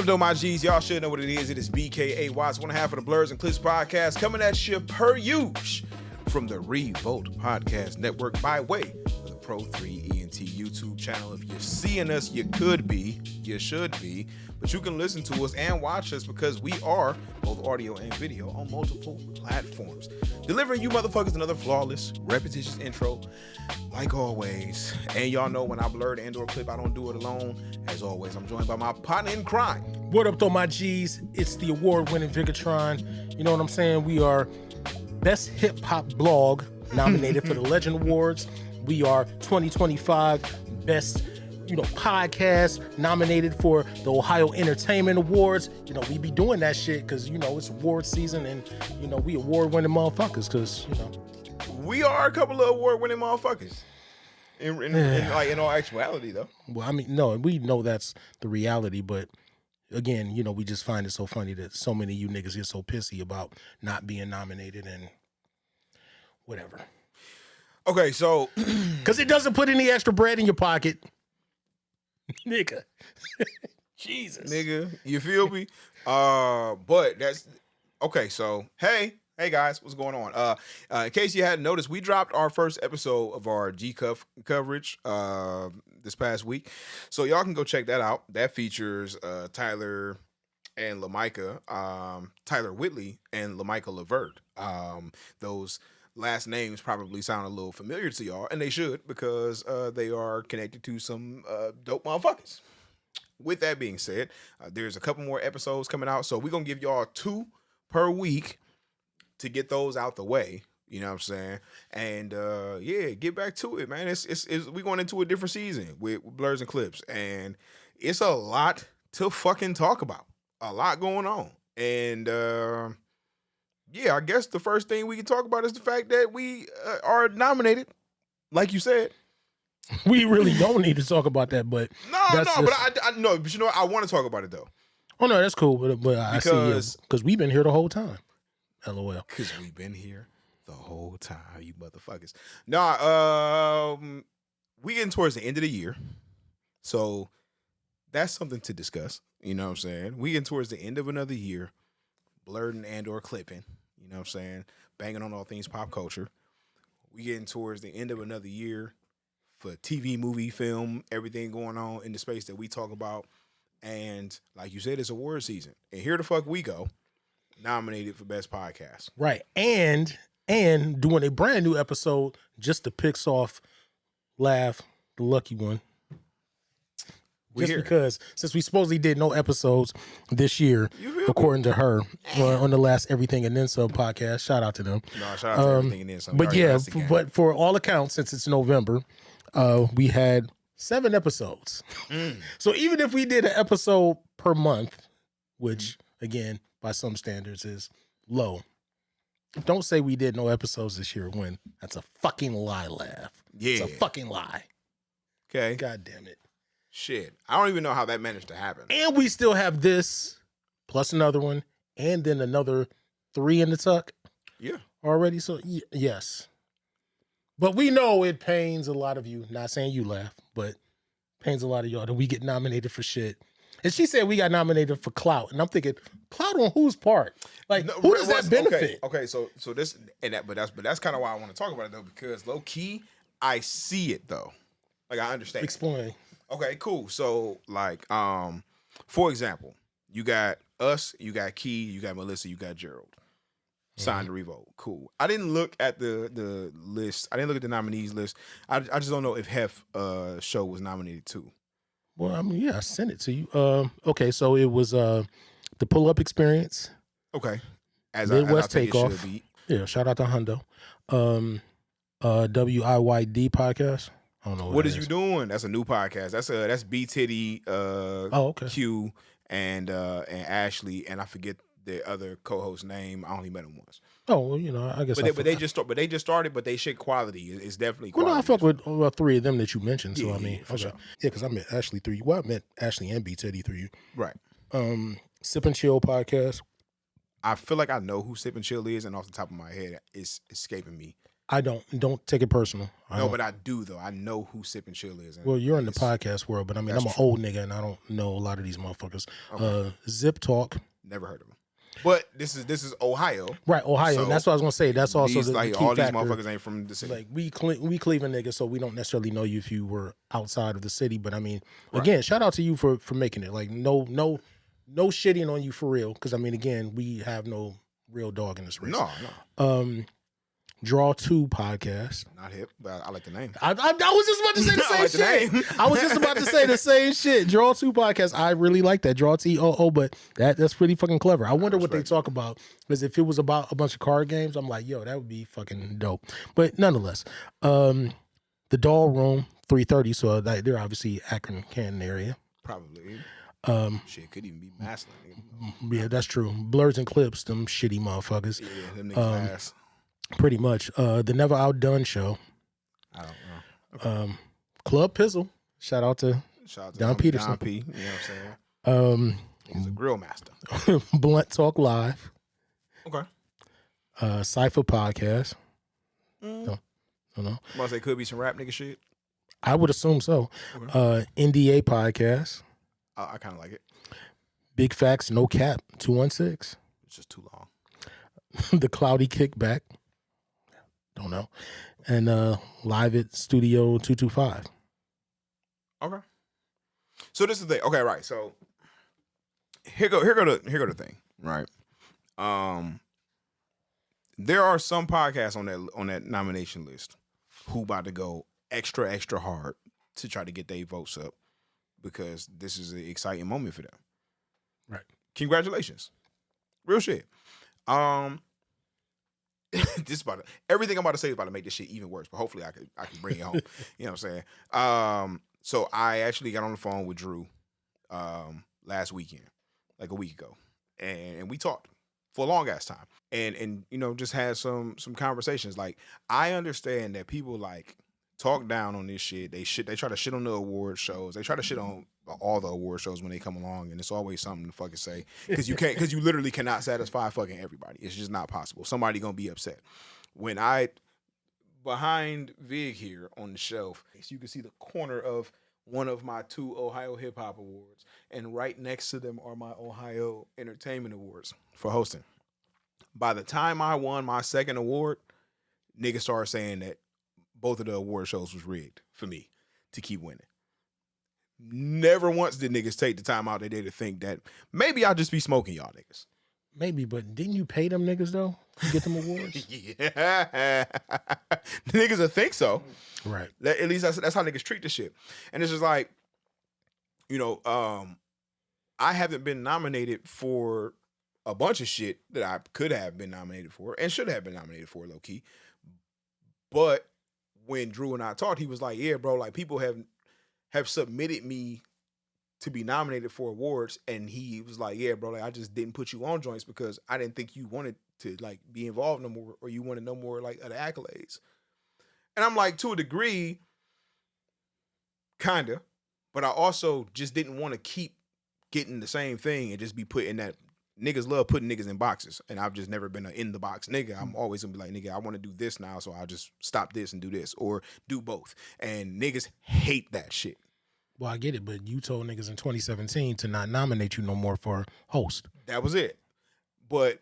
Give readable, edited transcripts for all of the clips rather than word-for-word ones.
Up Doe My G's? Y'all should know what it is. It is BKA Watts, one half of the Blerds and Clips podcast, coming at you per usual from the Revolt Podcast Network by way of the Pro 3 ENT YouTube channel. If you're seeing us, you could be, you should be, but you can listen to us and watch us because we are both audio and video on multiple platforms. Delivering you motherfuckers another flawless, repetitious intro, like always. And y'all know when I blurred and or clip, I don't do it alone. As always, I'm joined by my partner in crime. What up, though, my G's? It's the award-winning Tron. You know what I'm saying? We are Best Hip Hop Blog, nominated for the Legend Awards. We are 2025 Best, podcast, nominated for the Ohio Entertainment Awards. We be doing that shit because, it's award season and, we award-winning motherfuckers because, We are a couple of award-winning motherfuckers. In all actuality, though. Well, I mean, no, we know that's the reality, but again, we just find it so funny that so many of you niggas get so pissy about not being nominated and whatever. Okay, so because it doesn't put any extra bread in your pocket, nigga. Jesus, nigga, you feel me? But that's okay. So hey guys, what's going on? In case you hadn't noticed, we dropped our first episode of our G-Cuff coverage this past week, so y'all can go check that out. That features Tyler and Lamicah, Tyler Whitley and Lamicah Levert. Those last names probably sound a little familiar to y'all, and they should because they are connected to some dope motherfuckers. With that being said, there's a couple more episodes coming out, so we're gonna give y'all 2 per week to get those out the way, you know what I'm saying? And get back to it, man. It's we going into a different season with Blerds and Clips, and it's a lot to fucking talk about. A lot going on. And I guess the first thing we can talk about is the fact that we are nominated, like you said. We really don't need to talk about that, but but I know, but I want to talk about it though. Oh no, that's cool, but I see because we've been here the whole time. LOL. Because we've been here the whole time, you motherfuckers. Nah, we getting towards the end of the year. So that's something to discuss. You know what I'm saying? We getting towards the end of another year, blurting and or clipping. You know what I'm saying? Banging on all things pop culture. We getting towards the end of another year for TV, movie, film, everything going on in the space that we talk about. And like you said, it's award season. And here the fuck we go. Nominated for Best Podcast. Right. And doing a brand new episode just to piss off Laugh, the lucky one. Because since we supposedly did no episodes this year, according to her, on the last Everything and Then Some podcast. Shout out to them. No, shout out to Everything and Then Some. But for all accounts, since it's November, we had 7 episodes. So even if we did an episode per month, which again, by some standards is low. Don't say we did no episodes this year when that's a fucking lie, Laugh. Yeah. It's a fucking lie. Okay. God damn it. Shit. I don't even know how that managed to happen. And we still have this, plus another one, and then another 3 in the tuck. Yeah. Already. So, yes. But we know it pains a lot of you. Not saying you Laugh, but pains a lot of y'all that we get nominated for shit. And she said we got nominated for clout, and I'm thinking, clout on whose part? Like, who does that benefit? Okay, so this and that, but that's kind of why I want to talk about it though, because low key, I see it though. Like I understand. Explain. Okay, cool. So like, for example, you got us, you got Key, you got Melissa, you got Gerald. Signed to Revolt. Cool. I didn't look at the list. I didn't look at the nominees list. I just don't know if Hef show was nominated too. Well, I mean, yeah, I sent it to you. Okay, so it was the Pull Up Experience. Okay. Midwest Takeoff. Yeah, shout out to Hundo. WIYD podcast. I don't know what is you doing? That's a new podcast. That's B Titty, okay. Q, and Ashley, and I forget the other co-host name. I only met him once. Oh well, I guess. But they just started. But they shit quality is definitely quality. Well, no, I fuck with 3 of them that you mentioned. So yeah, I mean, for sure. Yeah, because I met Ashley through you. Well, I met Ashley and B Teddy through you. Right. Sip and Chill podcast. I feel like I know who Sip and Chill is, and off the top of my head, it's escaping me I don't take it personal. No, but I do though. I know who Sip and Chill is. Well, you're in the podcast world, but I mean, I'm an old nigga and I don't know a lot of these motherfuckers. Okay. Zip Talk. Never heard of them. But this is Ohio, right? Ohio. So that's what I was gonna say. That's also the key all factor. These motherfuckers ain't from the city. Like we Cleveland niggas, so we don't necessarily know you if you were outside of the city. But I mean, again, shout out to you for making it. Like no shitting on you for real. Because I mean, again, we have no real dog in this race. No. Draw 2 podcast. Not hip, but I like the name. I was just about to say the same shit. I was just about to say the same shit. Draw 2 podcast. I really like that. Draw TOO, but that's pretty fucking clever. I wonder what they talk about. Because if it was about a bunch of card games, I'm like, yo, that would be fucking dope. But nonetheless, the Doll Room 330. So they're obviously Akron, Canton area. Probably. Shit could even be Maslin. Yeah, that's true. Blerds and Clips, them shitty motherfuckers. Yeah, them niggas ass. Pretty much. The Never Outdone Show. I don't know. Okay. Club Pizzle. Shout out to Don Peterson. Don P. You know what I'm saying? He's a grill master. Blunt Talk Live. Okay. Cypher Podcast. Don't know. Must say could be some rap nigga shit. I would assume so. Okay. NDA Podcast. I kind of like it. Big Facts No Cap 216. It's just too long. The Cloudy Kickback. Don't know. And Live at Studio 225. Okay. So this is the thing. Okay, right. So here go the thing, right? There are some podcasts on that nomination list who about to go extra hard to try to get their votes up because this is an exciting moment for them. Right. Congratulations. Real shit. Everything I'm about to say is about to make this shit even worse, but hopefully I can bring it home. You know what I'm saying? So I actually got on the phone with Drew last weekend, like a week ago, and we talked for a long ass time, and you know just had some conversations. Like I understand that people like talk down on this shit. They try to shit on the award shows. They try to shit on all the award shows when they come along, and it's always something to fucking say because you literally cannot satisfy fucking everybody. It's just not possible. Somebody gonna be upset. When behind Vig here on the shelf, so you can see the corner of one of my 2 Ohio Hip Hop Awards, and right next to them are my Ohio Entertainment Awards for hosting. By the time I won my second award, niggas started saying that both of the award shows was rigged for me to keep winning. Never once did niggas take the time out today to think that maybe I'll just be smoking y'all niggas. Maybe, but didn't you pay them niggas though to get them awards? Yeah, niggas will think so. Right. At least that's how niggas treat this shit. And it's just like, you know, I haven't been nominated for a bunch of shit that I could have been nominated for and should have been nominated for, low key. But when Drew and I talked, he was like, "Yeah, bro, like people have submitted me to be nominated for awards," and he was like, "Yeah, bro, like I just didn't put you on joints because I didn't think you wanted to like be involved no more, or you wanted no more like of the accolades." And I'm like, to a degree, kinda, but I also just didn't want to keep getting the same thing and just be put in that. Niggas love putting niggas in boxes, and I've just never been an in the box nigga. I'm always gonna be like, nigga, I want to do this now, so I'll just stop this and do this, or do both. And niggas hate that shit. Well, I get it, but you told niggas in 2017 to not nominate you no more for host. That was it. But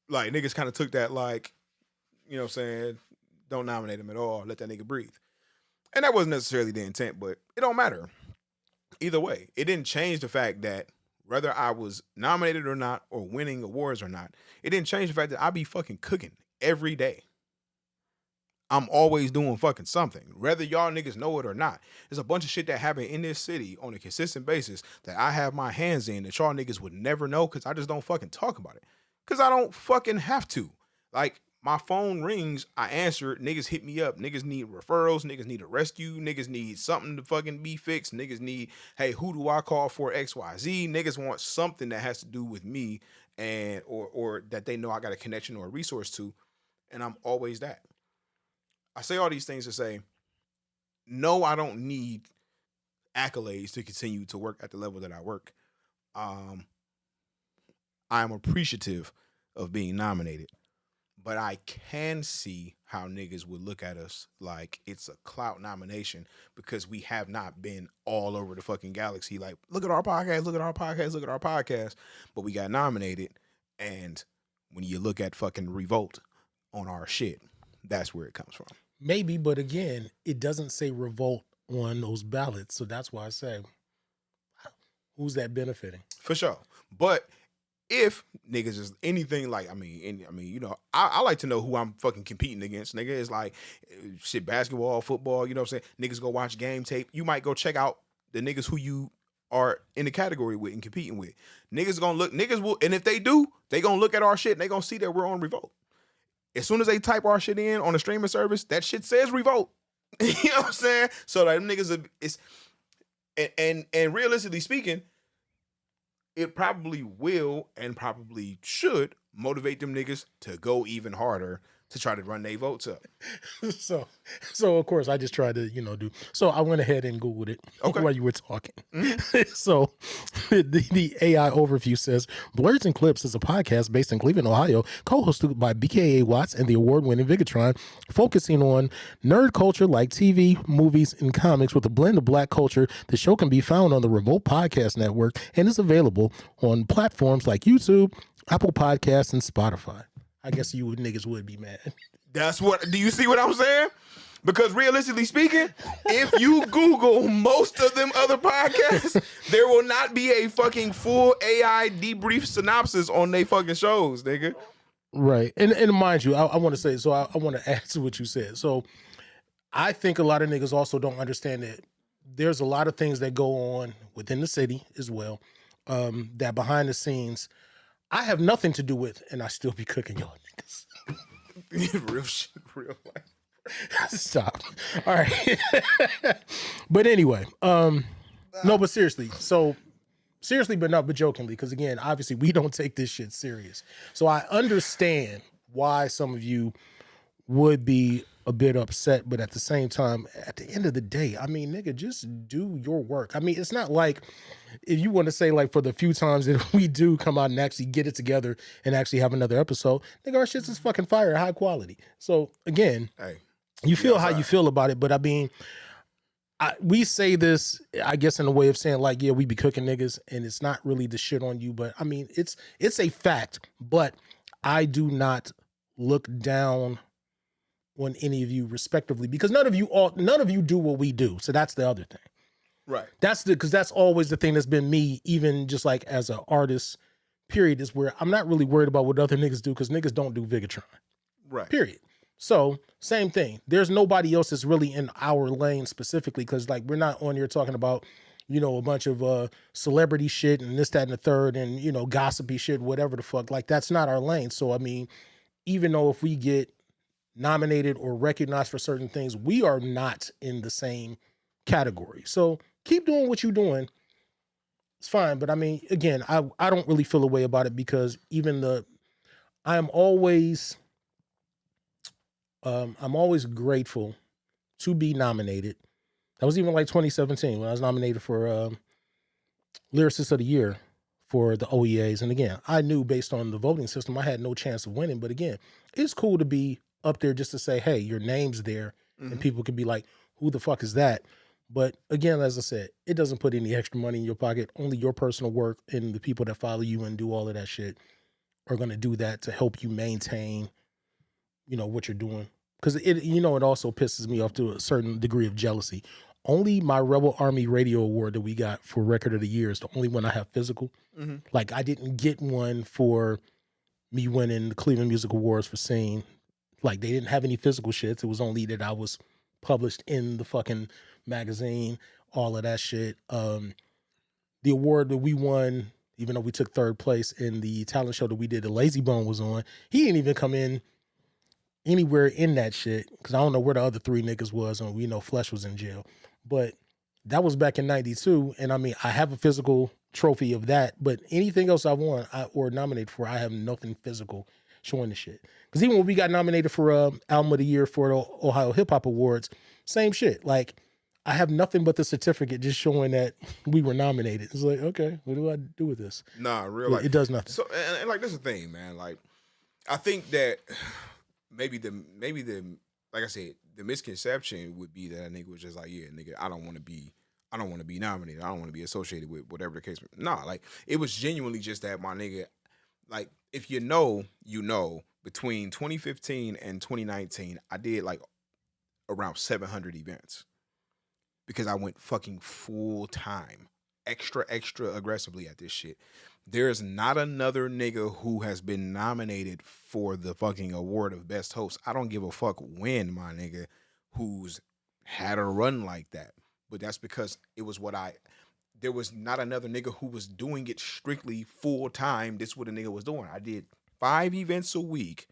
like niggas kind of took that like, you know what I'm saying, don't nominate him at all, let that nigga breathe. And that wasn't necessarily the intent, but it don't matter. Either way, it didn't change the fact that whether I was nominated or not, or winning awards or not, it didn't change the fact that I be fucking cooking every day. I'm always doing fucking something, whether y'all niggas know it or not. There's a bunch of shit that happen in this city on a consistent basis that I have my hands in that y'all niggas would never know because I just don't fucking talk about it. Because I don't fucking have to. Like, my phone rings, I answer it, niggas hit me up. Niggas need referrals, niggas need a rescue, niggas need something to fucking be fixed. Niggas need, hey, who do I call for XYZ? Niggas want something that has to do with me and or that they know I got a connection or a resource to, and I'm always that. I say all these things to say, no, I don't need accolades to continue to work at the level that I work. I am appreciative of being nominated. but I can see how niggas would look at us like it's a clout nomination because we have not been all over the fucking galaxy. Like, look at our podcast, look at our podcast, look at our podcast. But we got nominated. And when you look at fucking Revolt on our shit, that's where it comes from. Maybe, but again, it doesn't say Revolt on those ballots. So that's why I say, who's that benefiting? For sure. But if niggas is anything like, I mean, you know, I like to know who I'm fucking competing against. Nigga, it's like shit, basketball, football, you know what I'm saying? Niggas go watch game tape. You might go check out the niggas who you are in the category with and competing with. Niggas gonna look, niggas will, and if they do, they gonna look at our shit and they gonna see that we're on Revolt. As soon as they type our shit in on a streaming service, that shit says Revolt. You know what I'm saying? So that them niggas is, and realistically speaking, it probably will and probably should motivate them niggas to go even harder to try to run their votes up. So of course I just tried to, do. So I went ahead and Googled it while you were talking. Mm-hmm. So the AI overview says Blerds and Clips is a podcast based in Cleveland, Ohio, co-hosted by BKA Watts and the award-winning Vigatron, focusing on nerd culture like TV, movies, and comics with a blend of black culture. The show can be found on the Remote Podcast Network and is available on platforms like YouTube, Apple Podcasts, and Spotify. I guess you niggas would be mad. That's what, do you see what I'm saying? Because realistically speaking, if you Google most of them other podcasts, there will not be a fucking full AI debrief synopsis on they fucking shows, nigga. Right. And mind you, I want to say, so I want to add to what you said. So I think a lot of niggas also don't understand that there's a lot of things that go on within the city as well, that behind the scenes I have nothing to do with, and I still be cooking y'all niggas. Real shit, real life. Stop. All right. But anyway, no, but seriously. So seriously, but jokingly, because again, obviously we don't take this shit serious. So I understand why some of you would be a bit upset, but at the same time, at the end of the day, I mean, nigga, just do your work. I mean, it's not like, if you want to say like for the few times that we do come out and actually get it together and actually have another episode, nigga, our shit's is fucking fire, high quality. So again, hey, you feel how you feel about it, but I mean, we say this, I guess, in a way of saying like, yeah, we be cooking niggas, and it's not really the shit on you, but I mean, it's a fact, but I do not look down on any of you respectively, because none of you do what we do. So that's the other thing. Right. Because that's always the thing that's been me, even just like as an artist, period, is where I'm not really worried about what other niggas do, because niggas don't do Vigatron. Right. Period. So same thing. There's nobody else that's really in our lane specifically, because like we're not on here talking about, a bunch of celebrity shit and this, that, and the third, and gossipy shit, whatever the fuck. Like that's not our lane. So I mean, even though if we get nominated or recognized for certain things, we are not in the same category. So keep doing what you're doing. It's fine. But I mean, again, I don't really feel a way about it, because I'm always grateful to be nominated. That was even like 2017 when I was nominated for Lyricist of the Year for the OEAs. And again, I knew based on the voting system, I had no chance of winning. But again, it's cool to be up there just to say, hey, your name's there. Mm-hmm. And people could be like, who the fuck is that? But again, as I said, it doesn't put any extra money in your pocket. Only your personal work and the people that follow you and do all of that shit are going to do that to help you maintain, what you're doing. Because it also pisses me off to a certain degree of jealousy. Only my Rebel Army Radio Award that we got for Record of the Year is the only one I have physical. Mm-hmm. Like I didn't get one for me winning the Cleveland Music Awards for singing. Like they didn't have any physical shits. It was only that I was published in the fucking magazine, all of that shit. The award that we won, even though we took third place in the talent show that we did, the Lazy Bone was on. He didn't even come in anywhere in that shit, because I don't know where the other three niggas was, and we know Flesh was in jail. But that was back in 92, and I mean, I have a physical trophy of that, but anything else I've won or nominated for, I have nothing physical showing the shit. Because even when we got nominated for Album of the Year for the Ohio Hip Hop Awards, same shit. Like, I have nothing but the certificate just showing that we were nominated. It's like, okay, what do I do with this? Nah, real life. It does nothing. So, and like, that's the thing, man. Like, I think that maybe the like I said, the misconception would be that a nigga was just like, yeah, nigga, I don't want to be nominated. I don't want to be associated with whatever the case. Nah, like it was genuinely just that my nigga, like if you know, between 2015 and 2019, I did like around 700 events because I went fucking full time, extra aggressively at this shit. There's not another nigga who has been nominated for the fucking award of best host. I don't give a fuck when, my nigga, who's had a run like that. But that's because it was there was not another nigga who was doing it strictly full time. This is what a nigga was doing. I did 5 events a week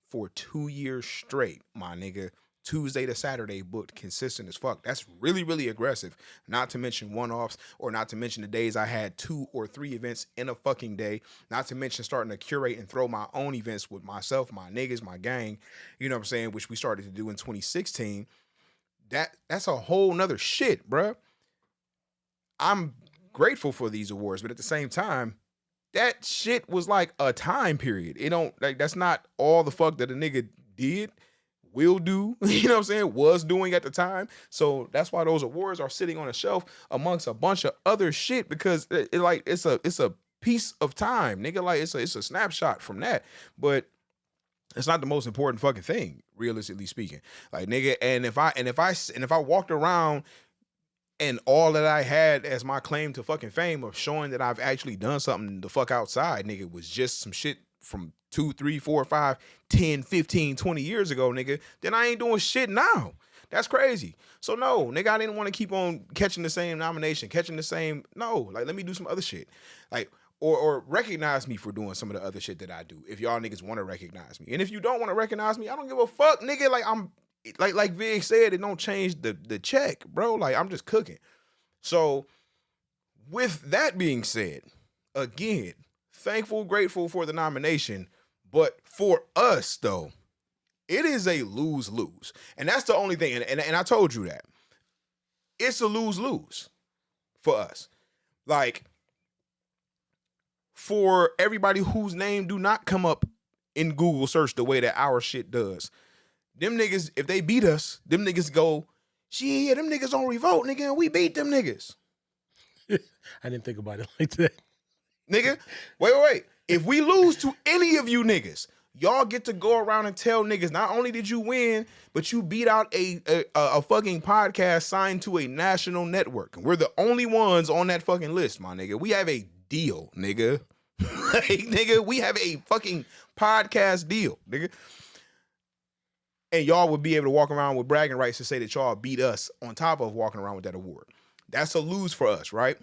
for 2 years straight, my nigga. Tuesday to Saturday booked consistent as fuck. That's really, really aggressive. Not to mention one-offs, or not to mention the days I had 2 or 3 events in a fucking day. Not to mention starting to curate and throw my own events with myself, my niggas, my gang, you know what I'm saying, which we started to do in 2016. That's a whole nother shit, bruh. I'm grateful for these awards, but at the same time, that shit was like a time period. It don't, like, that's not all the fuck that a nigga did, will do, you know what I'm saying, was doing at the time. So that's why those awards are sitting on a shelf amongst a bunch of other shit, because it's a piece of time, nigga. Like it's a snapshot from that, but it's not the most important fucking thing, realistically speaking. Like, nigga, and if I walked around and all that I had as my claim to fucking fame of showing that I've actually done something the fuck outside, nigga, was just some shit from 2, 3, 4, 5, 10, 15, 20 years ago, nigga, then I ain't doing shit now. That's crazy. So no, nigga, I didn't want to keep on catching the same nomination, no, like, let me do some other shit. Like, or recognize me for doing some of the other shit that I do, if y'all niggas want to recognize me. And if you don't want to recognize me, I don't give a fuck, nigga. Like, I'm like Vig said, it don't change the check, bro. Like, I'm just cooking. So with that being said, again, thankful, grateful for the nomination, but for us though, it is a lose-lose. And that's the only thing, and I told you that. It's a lose-lose for us. Like, for everybody whose name do not come up in Google search the way that our shit does, them niggas, if they beat us, them niggas go, shit, them niggas on revolt, nigga, and we beat them niggas. I didn't think about it like that. Nigga, wait. If we lose to any of you niggas, y'all get to go around and tell niggas, not only did you win, but you beat out a fucking podcast signed to a national network. And we're the only ones on that fucking list, my nigga. We have a deal, nigga. Like, nigga, we have a fucking podcast deal, nigga. And y'all would be able to walk around with bragging rights to say that y'all beat us on top of walking around with that award. That's a lose for us, right?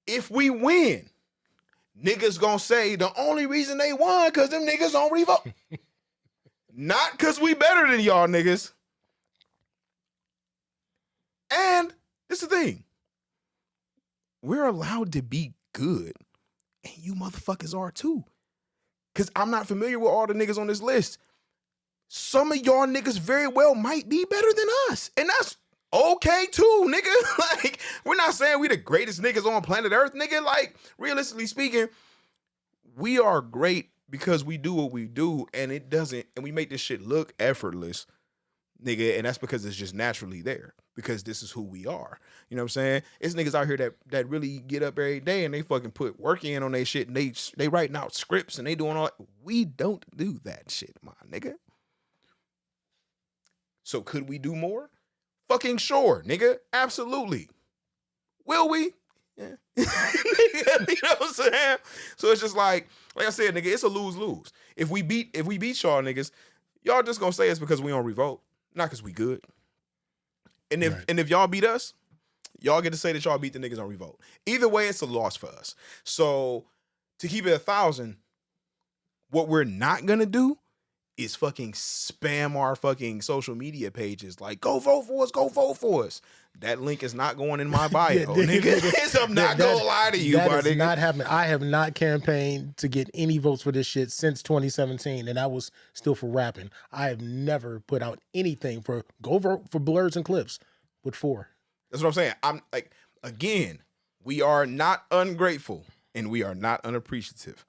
If we win, niggas gonna say the only reason they won because them niggas on revolt. Not because we better than y'all niggas. And this is the thing. We're allowed to be good. And you motherfuckers are too. Because I'm not familiar with all the niggas on this list. Some of y'all niggas very well might be better than us. And that's okay too, nigga. Like, we're not saying we the greatest niggas on planet Earth, nigga. Like, realistically speaking, we are great because we do what we do, and we make this shit look effortless, nigga, and that's because it's just naturally there, because this is who we are. You know what I'm saying? It's niggas out here that really get up every day and they fucking put work in on their shit, and they writing out scripts and they doing all that. We don't do that shit, my nigga. So could we do more? Fucking sure, nigga. Absolutely. Will we? Yeah. You know what I'm saying? So it's just like I said, nigga, it's a lose-lose. If we beat y'all niggas, y'all just gonna say it's because we on revolt, not because we good. And if y'all beat us, y'all get to say that y'all beat the niggas on revolt. Either way, it's a loss for us. So to keep it 1,000, what we're not gonna do is fucking spam our fucking social media pages like, go vote for us. That link is not going in my bio, nigga. I'm not gonna lie to you, that nigga. is not happening. I have not campaigned to get any votes for this shit since 2017, and I was still for rapping. I have never put out anything for go vote for Blerds and Clips with 4. That's what I'm saying. I'm like, again, we are not ungrateful and we are not unappreciative,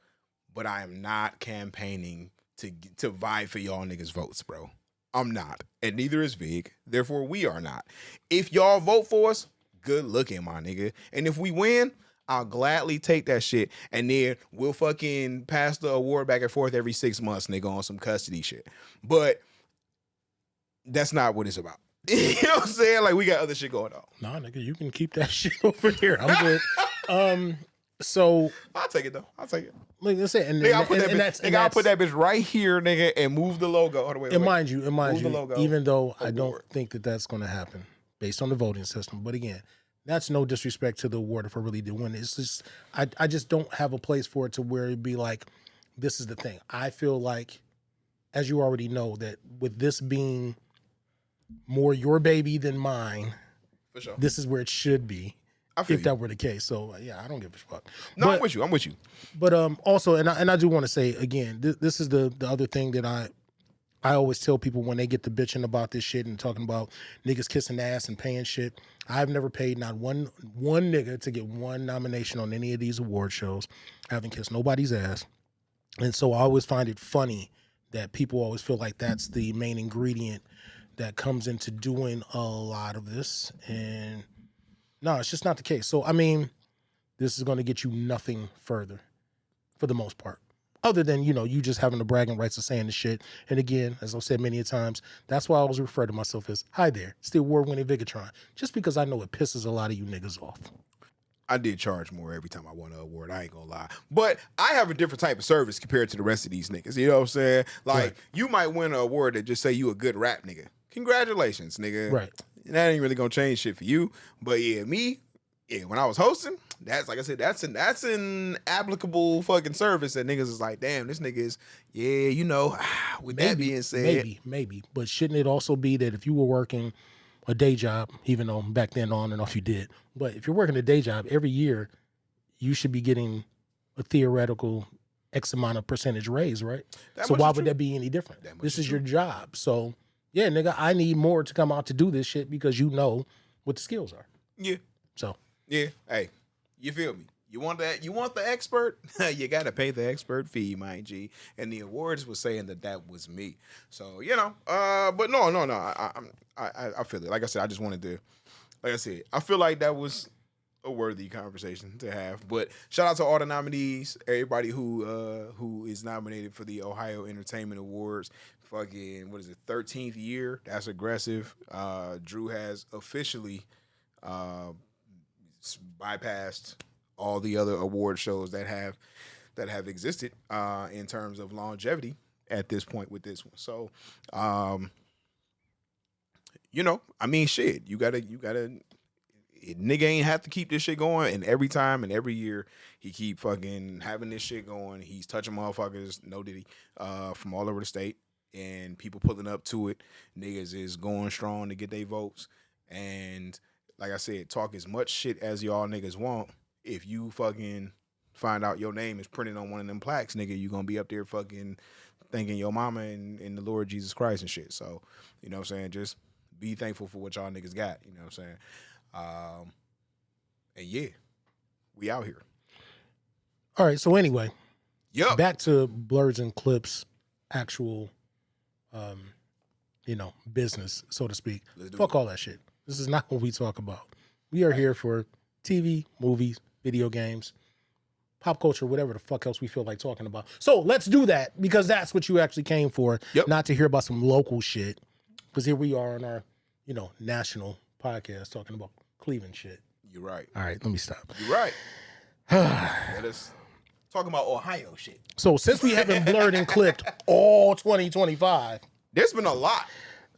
but I am not campaigning to vie for y'all niggas votes, bro. I'm not, and neither is Vig. Therefore, we are not. If y'all vote for us, good looking, my nigga. And if we win, I'll gladly take that shit, and then we'll fucking pass the award back and forth every 6 months, nigga, on some custody shit. But that's not what it's about. You know what I'm saying? Like, we got other shit going on. Nah, nigga, you can keep that shit over here. I'm good. So I'll take it though. I'll take it. like I said, and, Nigga, I'll put and put that bitch right here, nigga, and move the logo all the way. And mind you, logo even though I award. don't think that that's going to happen based on the voting system, but again, that's no disrespect to the award if I really did win. It's just I just don't have a place for it to where it'd be like, this is the thing. I feel like, as you already know, that with this being more your baby than mine, For sure. this is where it should be. If that were the case. So yeah, I don't give a fuck. No, but, I'm with you. But also, and I do want to say again, this is the other thing that I always tell people when they get to bitching about this shit and talking about niggas kissing ass and paying shit. I've never paid not one nigga to get one nomination on any of these award shows. I haven't kissed nobody's ass. And so I always find it funny that people always feel like that's the main ingredient that comes into doing a lot of this. And no, it's just not the case. So, I mean, this is going to get you nothing further for the most part, other than, you just having the bragging rights of saying the shit. And again, as I've said many times, that's why I always refer to myself as, hi there, it's the award-winning Vigatron, just because I know it pisses a lot of you niggas off. I did charge more every time I won an award. I ain't gonna lie. But I have a different type of service compared to the rest of these niggas. You know what I'm saying? Like, Right. You might win an award that just say you a good rap nigga. Congratulations, nigga. Right. That ain't really gonna change shit for you. But yeah, when I was hosting, that's like I said, that's an applicable fucking service that niggas is like, damn, this nigga is, with that being said. Maybe. But shouldn't it also be that if you were working a day job, even though back then on and off you did, but if you're working a day job every year, you should be getting a theoretical X amount of percentage raise, right? So why would that be any different? This is your job. So yeah, nigga, I need more to come out to do this shit because you know what the skills are. Yeah. So yeah, hey, you feel me? You want that? You want the expert? You got to pay the expert fee, my G. And the awards was saying that was me. So but no. I feel it. Like I said, I just wanted to. Like I said, I feel like that was a worthy conversation to have. But shout out to all the nominees, everybody who is nominated for the Ohio Entertainment Awards. Fucking 13th year? That's aggressive. Drew has officially bypassed all the other award shows that have existed in terms of longevity at this point with this one. So, I mean, shit, you gotta, nigga ain't have to keep this shit going. And every time and every year he keep fucking having this shit going. He's touching motherfuckers, no diddy, from all over the state, and people pulling up to it. Niggas is going strong to get their votes. And like I said, talk as much shit as y'all niggas want. If you fucking find out your name is printed on one of them plaques, nigga, you gonna be up there fucking thanking your mama and the Lord Jesus Christ and shit. So, you know what I'm saying? Just be thankful for what y'all niggas got. You know what I'm saying? And yeah, we out here. all right. So anyway, Yep. back to Blerds and Clips, actual, business, so to speak. Fuck all that shit. This is not what we talk about. We are here for TV, movies, video games, pop culture, whatever the fuck else we feel like talking about. So let's do that because that's what you actually came for, not to hear about some local shit. Because here we are on our, national podcast talking about Cleveland shit. You're right. All right, let me stop. You're right. Let us talking about Ohio shit. So since we haven't blurred and clipped all 2025, there's been a lot.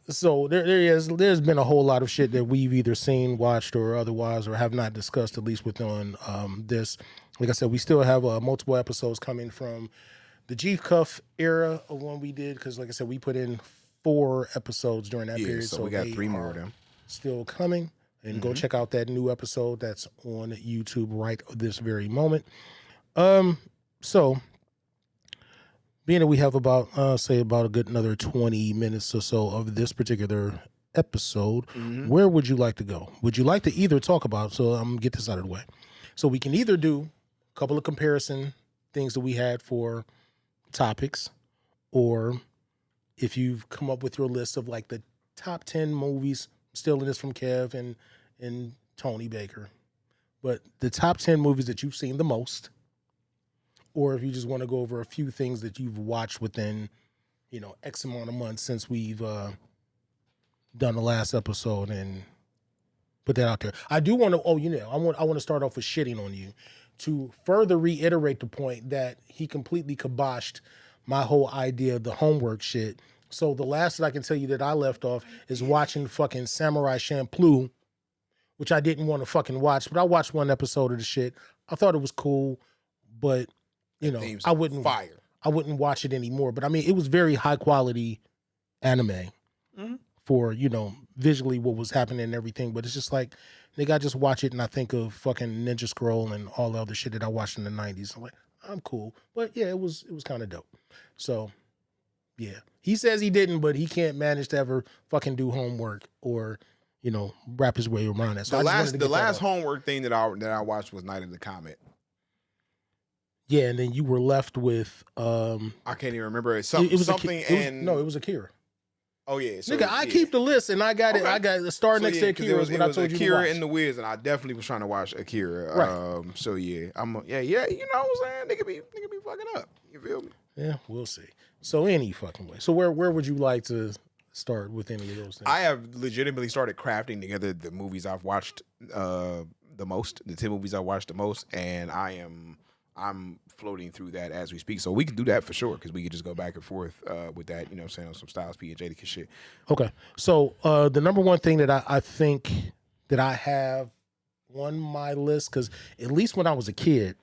So there's been a whole lot of shit that we've either seen, watched, or otherwise, or have not discussed, at least within this. Like I said, we still have multiple episodes coming from the G Cuff era of when we did, because like I said, we put in 4 episodes during that period. So we got 3 more of them still coming. And go check out that new episode that's on YouTube right this very moment. So being that we have about a good another 20 minutes or so of this particular episode, where would you like to go? Would you like to either talk about, so I'm gonna get this out of the way. So we can either do a couple of comparison things that we had for topics, or if you've come up with your list of like the top 10 movies, stealing this from Kev and Tony Baker, but the top 10 movies that you've seen the most, or if you just want to go over a few things that you've watched within, X amount of months since we've done the last episode, and put that out there. I do want to, I want to start off with shitting on you to further reiterate the point that he completely kiboshed my whole idea of the homework shit. So the last that I can tell you that I left off is watching fucking Samurai Champloo, which I didn't want to fucking watch, but I watched one episode of the shit. I thought it was cool, but I wouldn't watch it anymore. But I mean, it was very high quality anime for, visually what was happening and everything. But it's just like, nigga, I just watch it and I think of fucking Ninja Scroll and all the other shit that I watched in the 90s. I'm like, I'm cool. But yeah, it was kind of dope. So yeah, he says he didn't, but he can't manage to ever fucking do homework or, wrap his way around that. So the last homework thing that I watched was Night of the Comet. Yeah, and then you were left with I can't even remember it. It was Akira. Oh yeah, so, nigga, I keep the list and I got it. I got the star next to Akira. It was Akira and the Wiz, and I definitely was trying to watch Akira. Right. So yeah, you know what I'm saying? Nigga be fucking up. You feel me? Yeah, we'll see. So any fucking way. So where would you like to start with any of those things? I have legitimately started crafting together the movies I've watched the most, the 10 movies I watched the most, and I'm floating through that as we speak. So we can do that for sure, because we could just go back and forth with that, you know what I'm saying, on some Styles P and Jadakiss shit. Okay. So the number one thing that I think that I have on my list, because at least when I was a kid,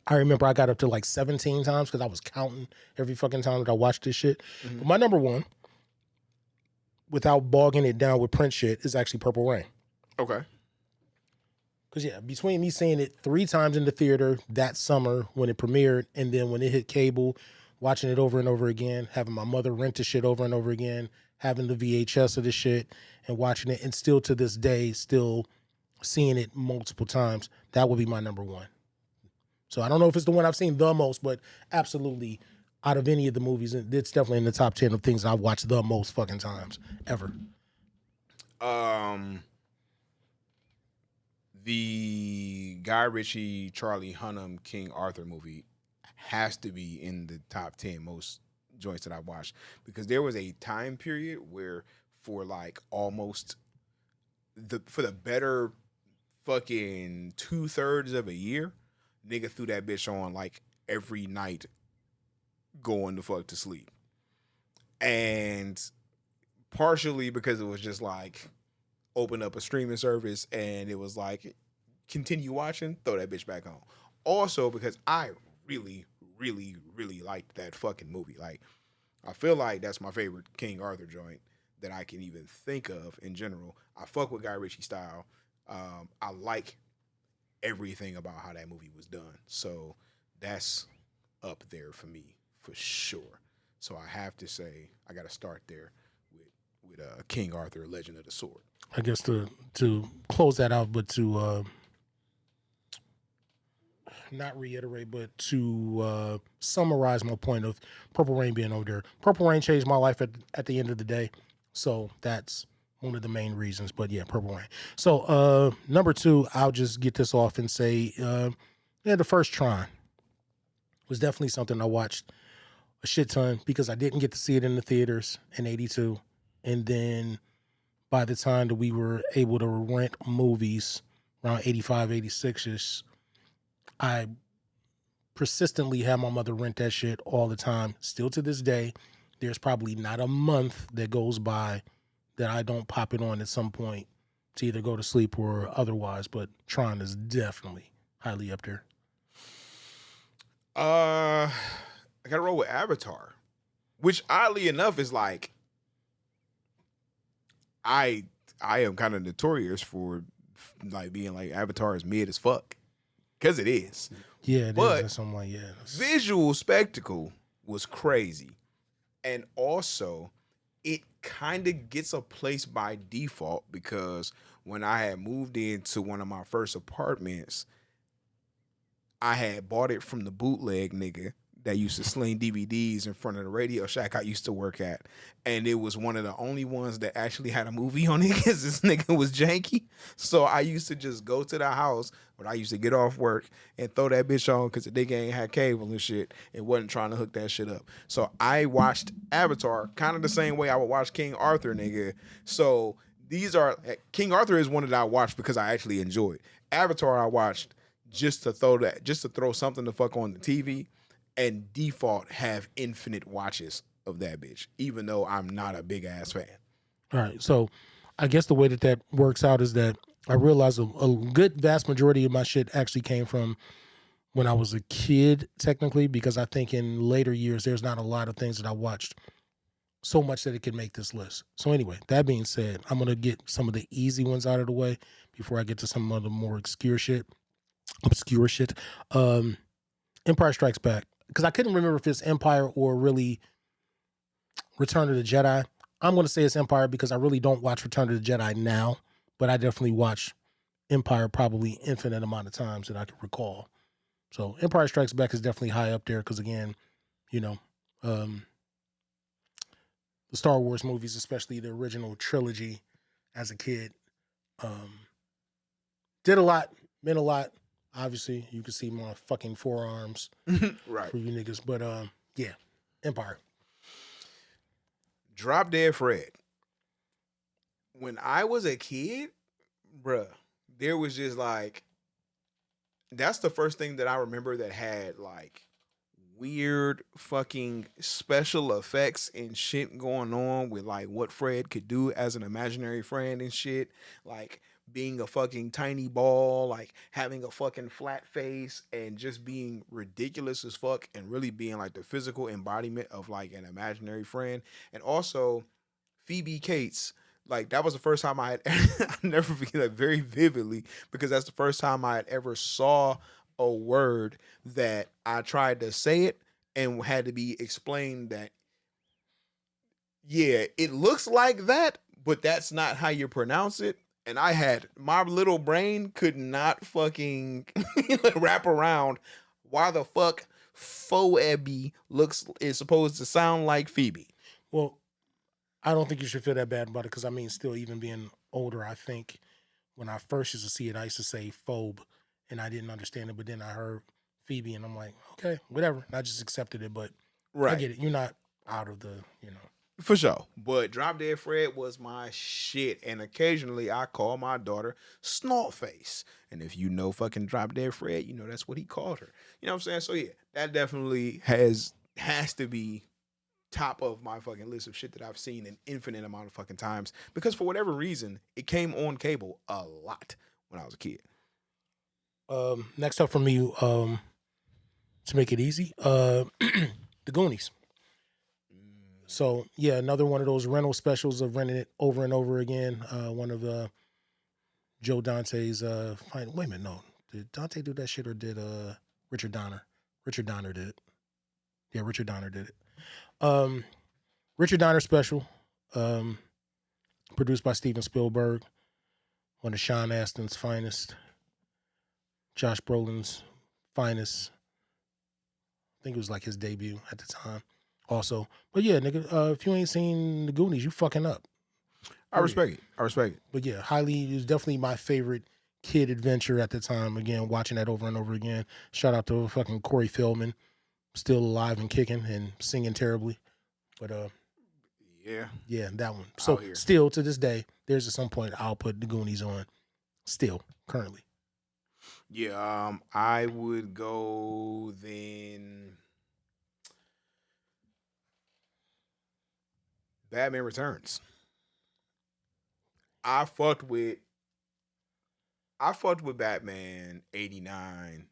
I remember I got up to like 17 times because I was counting every fucking time that I watched this shit. Mm-hmm. But my number one, without bogging it down with Prince shit, is actually Purple Rain. Okay. Because, yeah, between me seeing it 3 times in the theater that summer when it premiered, and then when it hit cable, watching it over and over again, having my mother rent the shit over and over again, having the VHS of the shit and watching it, and still to this day, still seeing it multiple times, that would be my number one. So I don't know if it's the one I've seen the most, but absolutely, out of any of the movies, it's definitely in the top 10 of things I've watched the most fucking times ever. The Guy Ritchie, Charlie Hunnam, King Arthur movie has to be in the top 10 most joints that I've watched, because there was a time period where for like almost for the better fucking 2/3 of a year, nigga threw that bitch on like every night going the fuck to sleep. And partially because it was just like, open up a streaming service and it was like, continue watching, throw that bitch back on. Also because I really, really, really liked that fucking movie. Like, I feel like that's my favorite King Arthur joint that I can even think of in general. I fuck with Guy Ritchie style. I like everything about how that movie was done. So that's up there for me for sure. So I have to say, I got to start there with King Arthur, Legend of the Sword. I guess to close that out, but to not reiterate, but to summarize my point of Purple Rain being over there. Purple Rain changed my life at the end of the day. So that's one of the main reasons. But yeah, Purple Rain. So number 2, I'll just get this off and say, the first Tron was definitely something I watched a shit ton, because I didn't get to see it in the theaters in 82. And then by the time that we were able to rent movies around 85, 86ish, I persistently had my mother rent that shit all the time. Still to this day, there's probably not a month that goes by that I don't pop it on at some point to either go to sleep or otherwise. But Tron is definitely highly up there. I gotta roll with Avatar, which oddly enough is like, I am kind of notorious for like being like Avatar is mid as fuck, because it is. Yeah, it but is. I'm like, yeah. Visual spectacle was crazy, and also it kind of gets a place by default, because when I had moved into one of my first apartments, I had bought it from the bootleg nigga that used to sling DVDs in front of the Radio Shack I used to work at, and it was one of the only ones that actually had a movie on it because this nigga was janky. So I used to just go to the house when I used to get off work and throw that bitch on because the nigga ain't had cable and shit and wasn't trying to hook that shit up. So I watched Avatar kind of the same way I would watch King Arthur, nigga. So these are King Arthur is one that I watched because I actually enjoyed. Avatar I watched just to throw something the fuck on the TV and default have infinite watches of that bitch, even though I'm not a big ass fan. All right. So I guess the way that works out is that I realized a good vast majority of my shit actually came from when I was a kid, technically, because I think in later years, there's not a lot of things that I watched so much that it could make this list. So anyway, that being said, I'm going to get some of the easy ones out of the way before I get to some of the more obscure shit. Empire Strikes Back. Because I couldn't remember if it's Empire or really Return of the Jedi. I'm going to say it's Empire because I really don't watch Return of the Jedi now, but I definitely watch Empire probably infinite amount of times that I can recall. So Empire Strikes Back is definitely high up there because, again, the Star Wars movies, especially the original trilogy as a kid, did a lot, meant a lot. Obviously, you can see my fucking forearms right for you niggas. But, yeah, Empire. Drop Dead Fred. When I was a kid, bruh, there was just like, that's the first thing that I remember that had like weird fucking special effects and shit going on with like what Fred could do as an imaginary friend and shit. Like being a fucking tiny ball, like having a fucking flat face and just being ridiculous as fuck and really being like the physical embodiment of like an imaginary friend. And also Phoebe Cates, like that was the first time I had I never forget that very vividly because that's the first time I had ever saw a word that I tried to say it and had to be explained that yeah, it looks like that, but that's not how you pronounce it. And I had my little brain could not fucking wrap around why the fuck Phoebe is supposed to sound like Phoebe. Well, I don't think you should feel that bad about it because, I mean, still, even being older, I think when I first used to see it, I used to say phobe and I didn't understand it. But then I heard Phoebe and I'm like, okay, whatever. And I just accepted it. But I get it. You're not out of the, For sure. But Drop Dead Fred was my shit. And occasionally I call my daughter Snartface. And if you know fucking Drop Dead Fred, you know that's what he called her. You know what I'm saying? So yeah, that definitely has to be top of my fucking list of shit that I've seen an infinite amount of fucking times. Because for whatever reason, it came on cable a lot when I was a kid. Next up for me, to make it easy, The Goonies. So yeah, another one of those rental specials of renting it over and over again. One of Joe Dante's. Wait a minute, no, did Dante do that shit or did Richard Donner? Richard Donner did it. Yeah, Richard Donner did it. Richard Donner special, produced by Steven Spielberg, one of Sean Astin's finest, Josh Brolin's finest. I think it was like his debut at the time. Also, but yeah, nigga, if you ain't seen the Goonies, you fucking up. I respect it. But yeah, it was definitely my favorite kid adventure at the time. Again, watching that over and over again. Shout out to fucking Corey Feldman, still alive and kicking and singing terribly. But yeah, that one. So still to this day, there's at some point I'll put the Goonies on. Still, currently. Yeah, I would go then Batman Returns. I fucked with Batman 89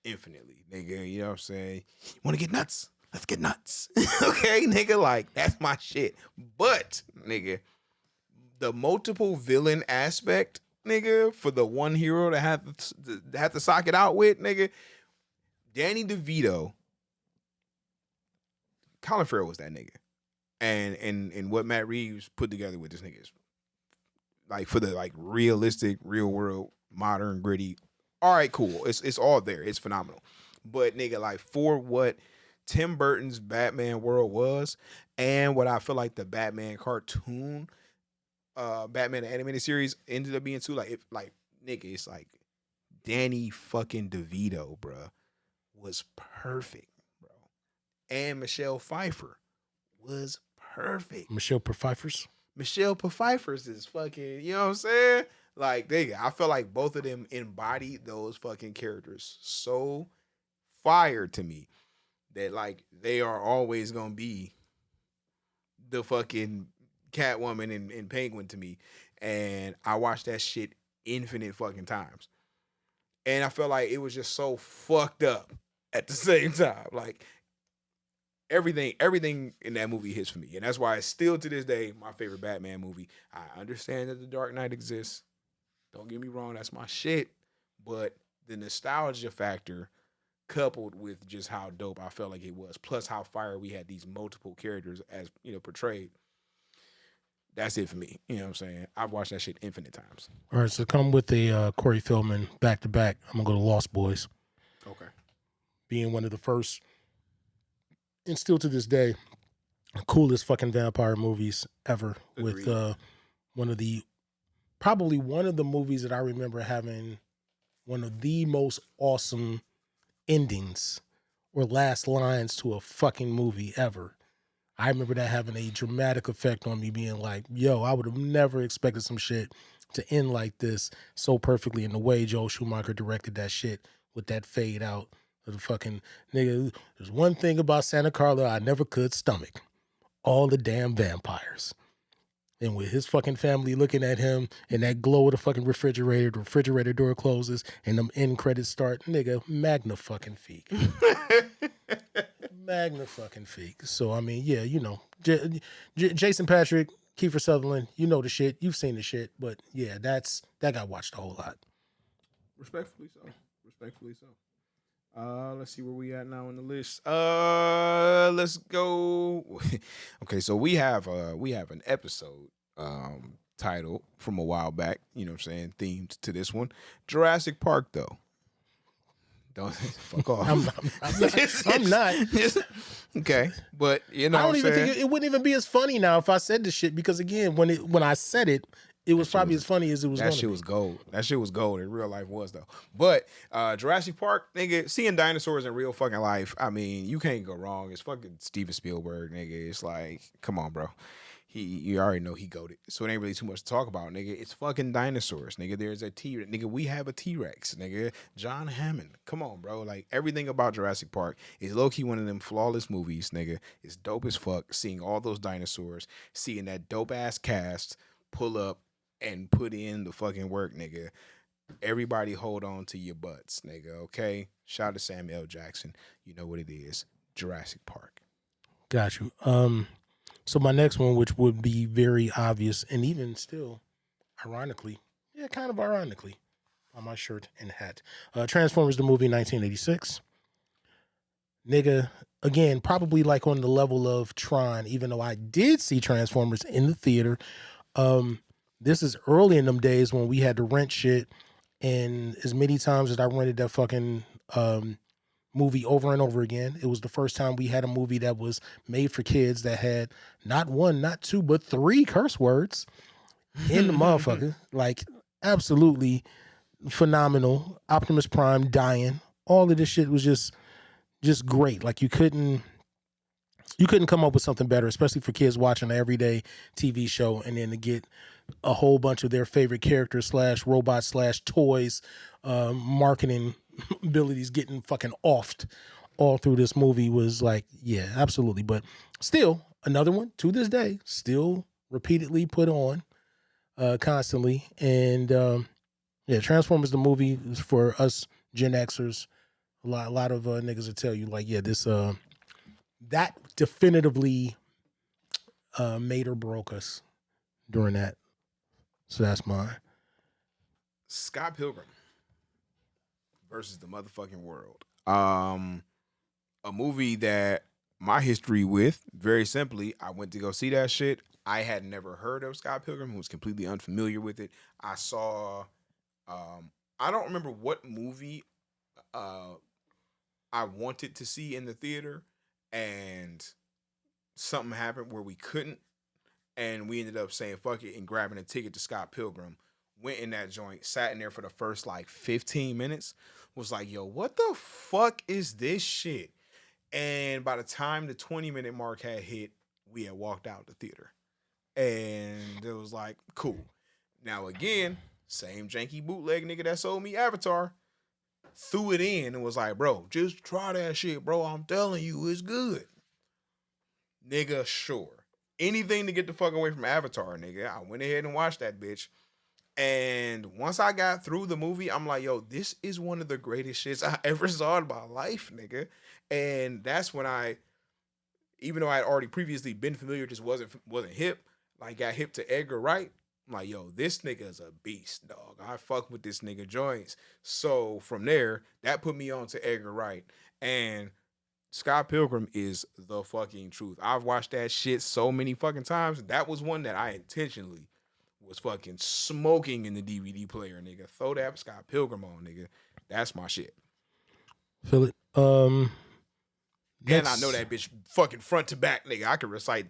infinitely, nigga. You know what I'm saying? You wanna get nuts? Let's get nuts. Okay, nigga, like that's my shit. But, nigga, the multiple villain aspect, nigga, for the one hero to have to sock it out with, nigga. Danny DeVito, Colin Farrell was that nigga. And what Matt Reeves put together with this nigga is like for the like realistic, real world, modern, gritty. All right, cool. It's all there. It's phenomenal. But nigga, like for what Tim Burton's Batman world was, and what I feel like the Batman cartoon, Batman the animated series ended up being too. Like, if like nigga, it's like Danny fucking DeVito, bruh, was perfect, bro, and Michelle Pfeiffer was perfect. Michelle Pfeiffer's. Michelle Pfeiffer's is fucking, you know what I'm saying? Like, I feel like both of them embodied those fucking characters so fire to me that like they are always gonna be the fucking Catwoman and Penguin to me. And I watched that shit infinite fucking times. And I felt like it was just so fucked up at the same time. Like everything in that movie hits for me. And that's why it's still to this day my favorite Batman movie. I understand that The Dark Knight exists. Don't get me wrong, that's my shit. But the nostalgia factor coupled with just how dope I felt like it was, plus how fire we had these multiple characters as portrayed. That's it for me. You know what I'm saying? I've watched that shit infinite times. All right, so come with a Corey Feldman back to back. I'm gonna go to Lost Boys, Okay. being one of the first, and still to this day, coolest fucking vampire movies ever. Agreed. With probably one of the movies that I remember having one of the most awesome endings or last lines to a fucking movie ever. I remember that having a dramatic effect on me, being like, yo, I would have never expected some shit to end like this so perfectly. In the way Joel Schumacher directed that shit with that fade out of the fucking nigga. There's one thing about Santa Carla I never could stomach: all the damn vampires. And with his fucking family looking at him and that glow of the fucking refrigerator, the refrigerator door closes and them end credits start, nigga, magna fucking feek. Magna fucking feek. So, I mean, yeah, you know, Jason Patrick, Kiefer Sutherland, you know the shit. You've seen the shit. But yeah, that got watched a whole lot. Respectfully so. Respectfully so. Let's see where we at now on the list. Let's go. Okay, so we have an episode title from a while back, you know what I'm saying, themed to this one. Jurassic Park though. Don't fuck off. I'm not. Okay, but you know, I don't even think it wouldn't even be as funny now if I said this shit, because again, when I said it, it was probably as funny as it was. That shit was gold. That shit was gold. In real life was though. But Jurassic Park, nigga, seeing dinosaurs in real fucking life, I mean, you can't go wrong. It's fucking Steven Spielberg, nigga. It's like, come on, bro. You already know he goated. So it ain't really too much to talk about, nigga. It's fucking dinosaurs, nigga. There's a T-Rex. Nigga, we have a T-Rex, nigga. John Hammond. Come on, bro. Like, everything about Jurassic Park is low-key one of them flawless movies, nigga. It's dope as fuck. Seeing all those dinosaurs, seeing that dope-ass cast pull up and put in the fucking work, nigga. Everybody hold on to your butts, nigga, okay? Shout out to Samuel L. Jackson. You know what it is. Jurassic Park. Got you. So my next one, which would be very obvious, and even still, ironically, kind of ironically, on my shirt and hat. Transformers the movie, 1986. Nigga, again, probably like on the level of Tron, even though I did see Transformers in the theater. This is early in them days when we had to rent shit, and as many times as I rented that fucking movie over and over again, it was the first time we had a movie that was made for kids that had not one, not two, but 3 curse words in the motherfucker. Like, absolutely phenomenal. Optimus Prime dying. All of this shit was just great. Like, you couldn't come up with something better, especially for kids watching an everyday TV show, and then to get a whole bunch of their favorite characters / robots / toys, marketing abilities getting fucking offed all through this movie was like, yeah, absolutely. But still, another one to this day, still repeatedly put on constantly. And yeah, Transformers the movie is for us Gen Xers. A lot of niggas will tell you like, yeah, this that definitively made or broke us during that. So that's mine. Scott Pilgrim versus the motherfucking world. A movie that my history with, very simply, I went to go see that shit. I had never heard of Scott Pilgrim, was completely unfamiliar with it. I saw, I don't remember what movie I wanted to see in the theater, and something happened where we couldn't, and we ended up saying fuck it and grabbing a ticket to Scott Pilgrim. Went in that joint, sat in there for the first like 15 minutes. Was like, yo, what the fuck is this shit? And by the time the 20-minute mark had hit, we had walked out the theater. And it was like, cool. Now again, same janky bootleg nigga that sold me Avatar threw it in and was like, bro, just try that shit, bro. I'm telling you, it's good. Nigga, sure. Anything to get the fuck away from Avatar, nigga. I went ahead and watched that bitch. And once I got through the movie, I'm like, yo, this is one of the greatest shits I ever saw in my life, nigga. And that's when I, even though I had already previously been familiar, just wasn't hip, like got hip to Edgar Wright. I'm like, yo, this nigga is a beast, dog. I fuck with this nigga joints. So from there, that put me on to Edgar Wright. And Scott Pilgrim is the fucking truth. I've watched that shit so many fucking times. That was one that I intentionally was fucking smoking in the DVD player, nigga. Throw that Scott Pilgrim on, nigga. That's my shit. Feel it. And I know that bitch fucking front to back, nigga. I can recite.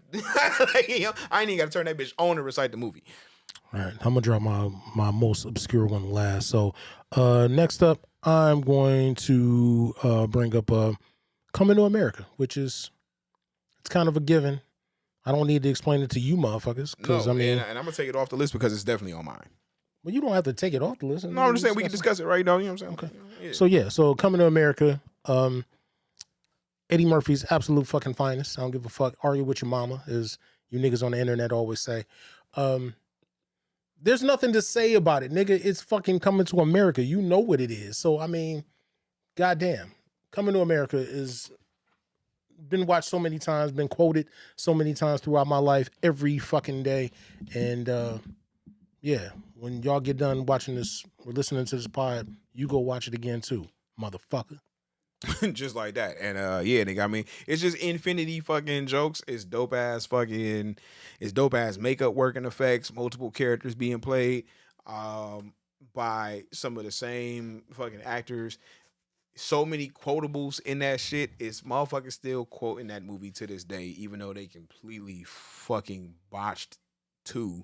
Like, you know, I ain't even got to turn that bitch on to recite the movie. All right, I'm gonna drop my most obscure one last. So, next up, I'm going to bring up Coming to America, which is it's kind of a given. I don't need to explain it to you, motherfuckers, because No, I mean, and I'm gonna take it off the list because it's definitely on mine. well, you don't have to take it off the list. No, I'm just saying we can discuss it right now. You know what I'm saying? Okay. Yeah. So Coming to America, Eddie Murphy's absolute fucking finest. I don't give a fuck. Argue with your mama, as you niggas on the internet always say. There's nothing to say about it, nigga. It's fucking Coming to America. You know what it is. So I mean, goddamn, Coming to America is been watched so many times, been quoted so many times throughout my life, every fucking day. And yeah, when y'all get done watching this or listening to this pod, you go watch it again too, motherfucker. Just like that. And yeah, nigga, I mean, it's just infinity fucking jokes. It's dope ass makeup work and effects, multiple characters being played by some of the same fucking actors. So many quotables in that shit. It's motherfuckers still quoting that movie to this day, even though they completely fucking botched 2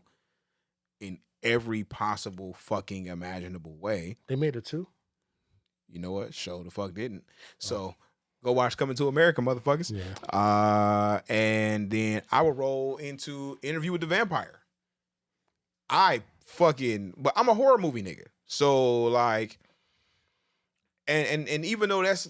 in every possible fucking imaginable way. They made it 2? You know what? Show the fuck didn't. So go watch Coming to America, motherfuckers. Yeah. And then I will roll into Interview with the Vampire. But I'm a horror movie nigga. So like, and even though it's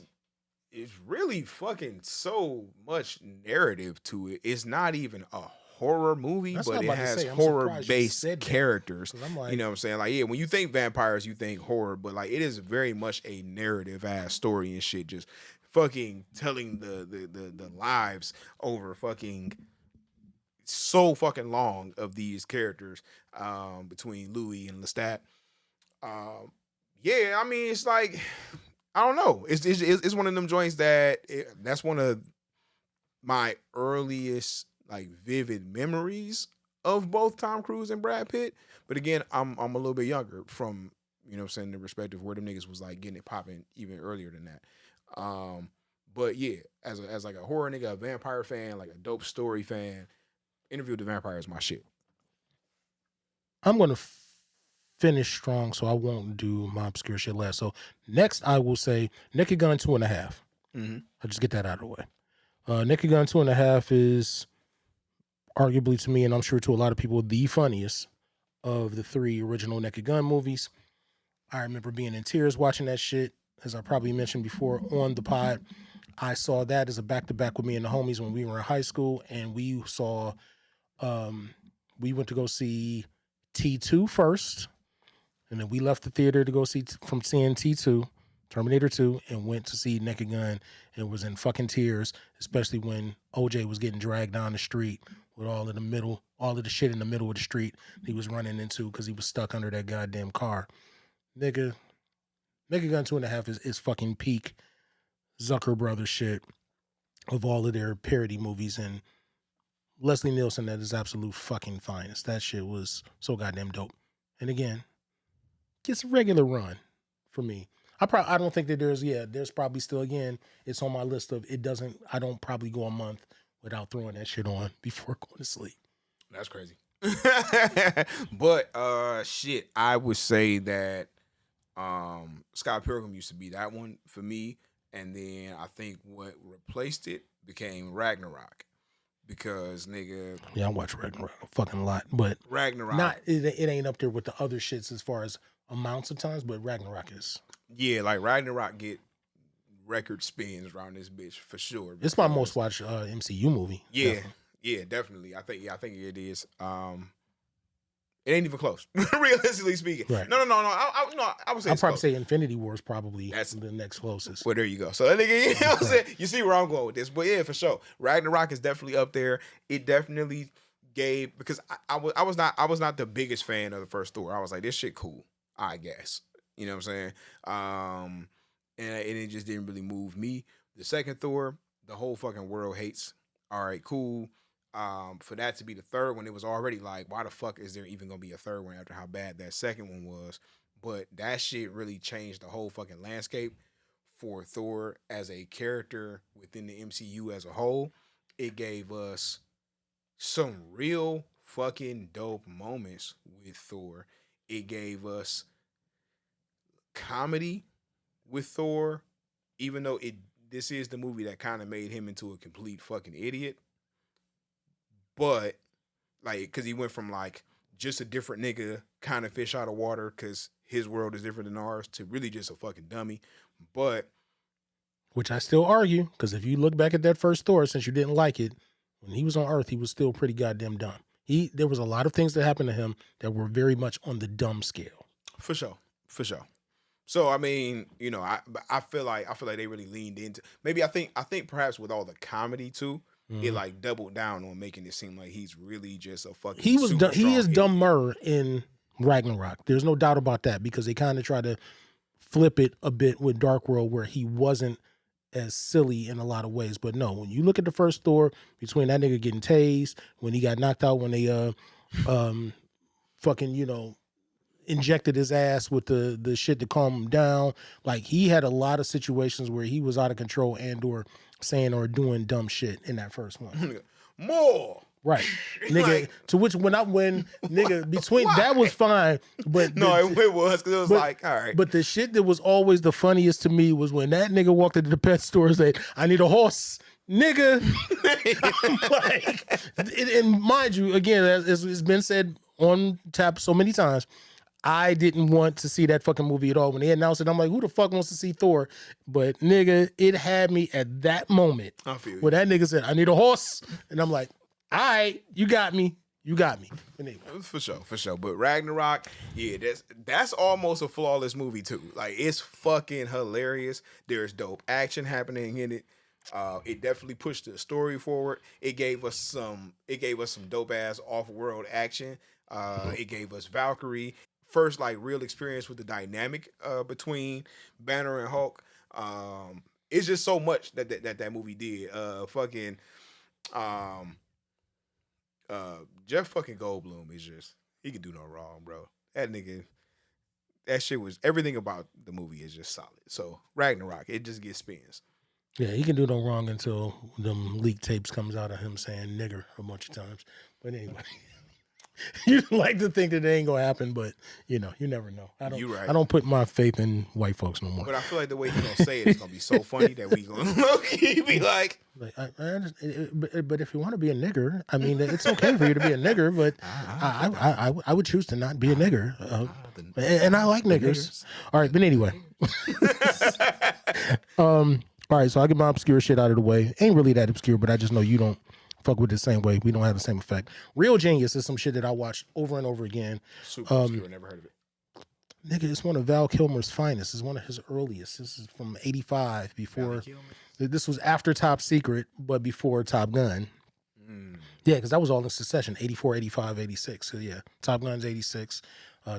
really fucking so much narrative to it, it's not even a horror movie, but it has horror-based characters. Like, you know what I'm saying? Like, yeah, when you think vampires, you think horror, but like it is very much a narrative-ass story and shit, just fucking telling the lives over fucking so fucking long of these characters between Louis and Lestat. Yeah, I mean, it's like, I don't know. It's one of them joints that's one of my earliest like vivid memories of both Tom Cruise and Brad Pitt. But again, I'm a little bit younger from, you know what I'm saying, the perspective where them niggas was like getting it popping even earlier than that. But yeah, as like a horror nigga, a vampire fan, like a dope story fan, Interview with the Vampire is my shit. I'm gonna finish strong, so I won't do my obscure shit last. So next, I will say Naked Gun 2.5. Mm-hmm. I'll just get that out of the way. Naked Gun 2.5 is arguably to me, and I'm sure to a lot of people, the funniest of the 3 original Naked Gun movies. I remember being in tears watching that shit. As I probably mentioned before on the pod, I saw that as a back-to-back with me and the homies when we were in high school, and we saw, we went to go see T2 first, and then we left the theater to go see, from seeing T2, Terminator 2, and went to see Naked Gun, and was in fucking tears, especially when OJ was getting dragged down the street with all of the shit in the middle of the street he was running into because he was stuck under that goddamn car. Nigga, Naked Gun 2.5 is fucking peak Zucker Brothers shit of all of their parody movies, and Leslie Nielsen at his absolute fucking finest. That shit was so goddamn dope. And again, gets a regular run for me. I don't think that there's probably still, again, it's on my list of I don't probably go a month without throwing that shit on before going to sleep. That's crazy. But shit, I would say that Scott Pilgrim used to be that one for me, and then I think what replaced it became Ragnarok. Because nigga, Yeah, I watch Ragnarok a fucking lot, but Ragnarok, it ain't up there with the other shits as far as amounts of times, but Ragnarok is. yeah, like Ragnarok get record spins around this bitch for sure. It's my most watched MCU movie. Yeah, definitely. yeah, definitely. I think it is. It ain't even close, realistically speaking. Right. No. I would say I'd probably close. say Infinity War is probably the next closest. Well, there you go. So that nigga, you know what I'm saying? You see where I'm going with this, but yeah, for sure, Ragnarok is definitely up there. It definitely gave because I was not the biggest fan of the first Thor. I was like, this shit cool, I guess. You know what I'm saying? And it just didn't really move me. The second Thor, the whole fucking world hates. All right, cool. For that to be the third one, it was already like, why the fuck is there even gonna be a third one after how bad that second one was? But that shit really changed the whole fucking landscape for Thor as a character within the MCU as a whole. It gave us some real fucking dope moments with Thor. It gave us comedy with Thor, even though this is the movie that kind of made him into a complete fucking idiot. But like, because he went from like just a different nigga, kind of fish out of water, because his world is different than ours, to really just a fucking dummy. But which I still argue, because if you look back at that first Thor, since you didn't like it, when he was on Earth, he was still pretty goddamn dumb. There was a lot of things that happened to him that were very much on the dumb scale. For sure. So I mean, you know, I feel like they really leaned into. Maybe I think perhaps with all the comedy too, it like doubled down on making it seem like he's really just a fucking. He is dumber in Ragnarok. There's no doubt about that, because they kind of try to flip it a bit with Dark World, where he wasn't as silly in a lot of ways. But no, when you look at the first Thor, between that nigga getting tased, when he got knocked out, when they fucking, you know, injected his ass with the shit to calm him down, like he had a lot of situations where he was out of control and or saying or doing dumb shit in that first one. More. Right, nigga. Like, to which when nigga between why? That was fine, but no, it was because it was like, all right. But the shit that was always the funniest to me was when that nigga walked into the pet store and said, "I need a horse." Nigga, I'm like, and mind you, again, as it's been said on tap so many times, I didn't want to see that fucking movie at all. When they announced it, I'm like, who the fuck wants to see Thor? But nigga, it had me at that moment where that nigga said, "I need a horse," and I'm like, all right, you got me. Anyway. For sure. But Ragnarok, yeah, that's almost a flawless movie too. Like, it's fucking hilarious. There's dope action happening in it. It definitely pushed the story forward. It gave us some dope ass off-world action. It gave us Valkyrie. First, like, real experience with the dynamic between Banner and Hulk. It's just so much that movie did. Jeff fucking Goldblum is just, he can do no wrong, bro. That nigga, that shit was, everything about the movie is just solid. So Ragnarok, it just gets spins. Yeah, he can do no wrong until them leak tapes comes out of him saying nigger a bunch of times. But anyway, you like to think that it ain't gonna happen, but you know, you never know. I don't put my faith in white folks no more. But I feel like the way he's gonna say it is gonna be so funny that we gonna be like but if you want to be a nigger, I mean, it's okay for you to be a nigger, but I would choose to not be a nigger, and I like niggers. All right, but anyway, all right, so I'll get my obscure shit out of the way. Ain't really that obscure, but I just know you don't fuck with it the same way. We don't have the same effect. Real Genius is some shit that I watched over and over again. Super obscure, never heard of it. Nigga, it's one of Val Kilmer's finest. It's one of his earliest. This is from 85, before. This was after Top Secret, but before Top Gun. Yeah, because that was all in succession, 84, 85, 86. So yeah, Top Gun's 86.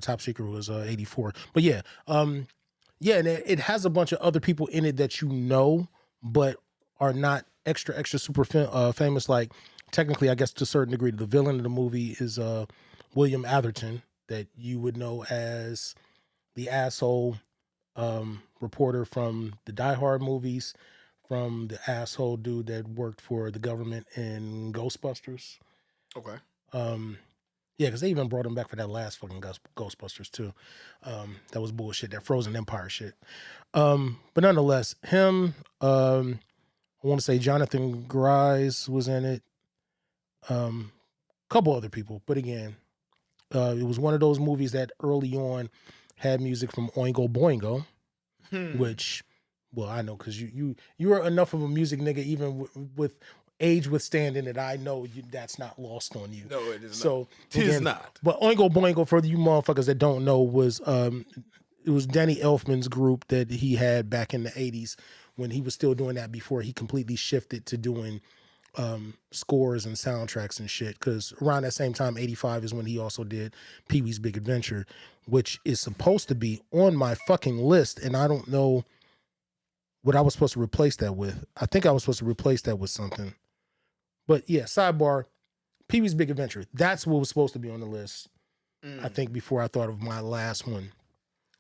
Top Secret was 84. But yeah, yeah, and it has a bunch of other people in it that you know, but are not extra super famous. Like, technically, I guess to a certain degree, the villain of the movie is William Atherton, that you would know as the asshole reporter from the Die Hard movies, from the asshole dude that worked for the government in Ghostbusters. Okay. Yeah, because they even brought him back for that last fucking Ghostbusters too. That was bullshit. That Frozen Empire shit. But nonetheless, him. I want to say Jonathan Grise was in it. Couple other people, but again, it was one of those movies that early on had music from Oingo Boingo, which, well, I know because you are enough of a music nigga, even with age withstanding it. I know that's not lost on you. No, it is so, not. It is not. But Oingo Boingo, for you motherfuckers that don't know, was it was Danny Elfman's group that he had back in the 80s when he was still doing that before he completely shifted to doing scores and soundtracks and shit. Because around that same time, 85 is when he also did Pee-wee's Big Adventure, which is supposed to be on my fucking list, and I don't know what I was supposed to replace that with. I think I was supposed to replace that with something. But yeah, sidebar, Pee-wee's Big Adventure. That's what was supposed to be on the list. I think before I thought of my last one.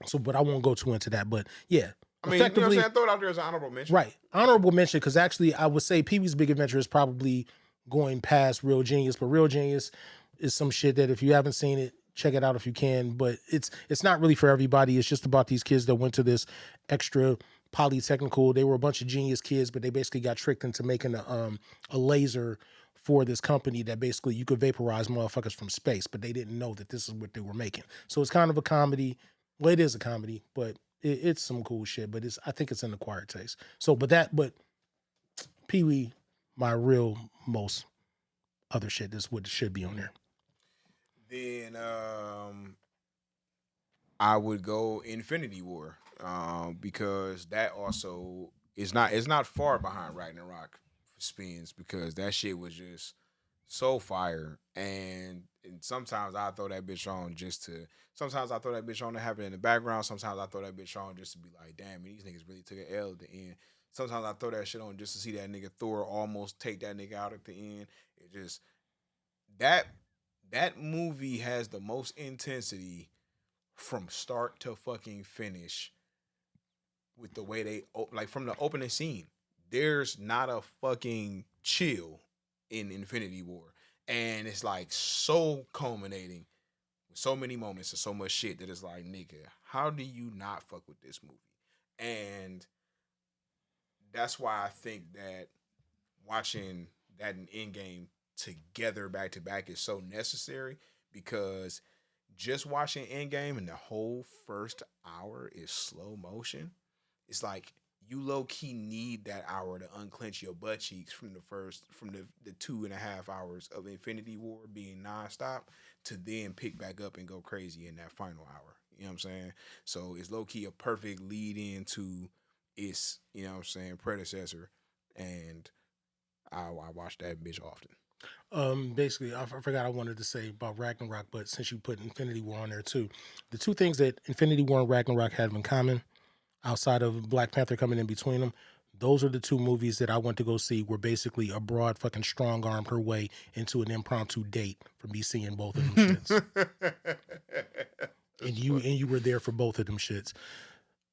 So, but I won't go too into that. But yeah, I mean, you know what I'm saying? Throw it out there as an honorable mention. Right. Honorable mention, because actually I would say Pee-wee's Big Adventure is probably going past Real Genius, but Real Genius is some shit that if you haven't seen it, check it out if you can. But it's not really for everybody. It's just about these kids that went to this extra polytechnical. They were a bunch of genius kids, but they basically got tricked into making a laser for this company that basically you could vaporize motherfuckers from space, but they didn't know that this is what they were making. So it's kind of a comedy. Well, it is a comedy, but it's some cool shit. But I think it's an acquired taste. So, but Pee-wee, my real most other shit is what should be on there. Then I would go Infinity War because that also is not far behind Ragnarok for spins because that shit was just so fire and sometimes I throw that bitch on sometimes I throw that bitch on to have it in the background, sometimes I throw that bitch on just to be like, damn, these niggas really took an L at the end. Sometimes I throw that shit on just to see that nigga Thor almost take that nigga out at the end. It just that movie has the most intensity from start to fucking finish with the way they like from the opening scene. There's not a fucking chill in Infinity War. And it's like so culminating with so many moments and so much shit that it's like, nigga, how do you not fuck with this movie? And that's why I think that watching that in Endgame together back to back is so necessary because just watching Endgame and the whole first hour is slow motion. It's like you low key need that hour to unclench your butt cheeks from the 2.5 hours of Infinity War being nonstop to then pick back up and go crazy in that final hour. You know what I'm saying? So it's low key a perfect lead into its, you know what I'm saying, predecessor. And I watch that bitch often. Basically, I forgot I wanted to say about Ragnarok, but since you put Infinity War on there too, the two things that Infinity War and Ragnarok have in common, outside of Black Panther coming in between them, those are the two movies that I went to go see were basically a broad fucking strong armed her way into an impromptu date for me seeing both of them shits. and you were there for both of them shits.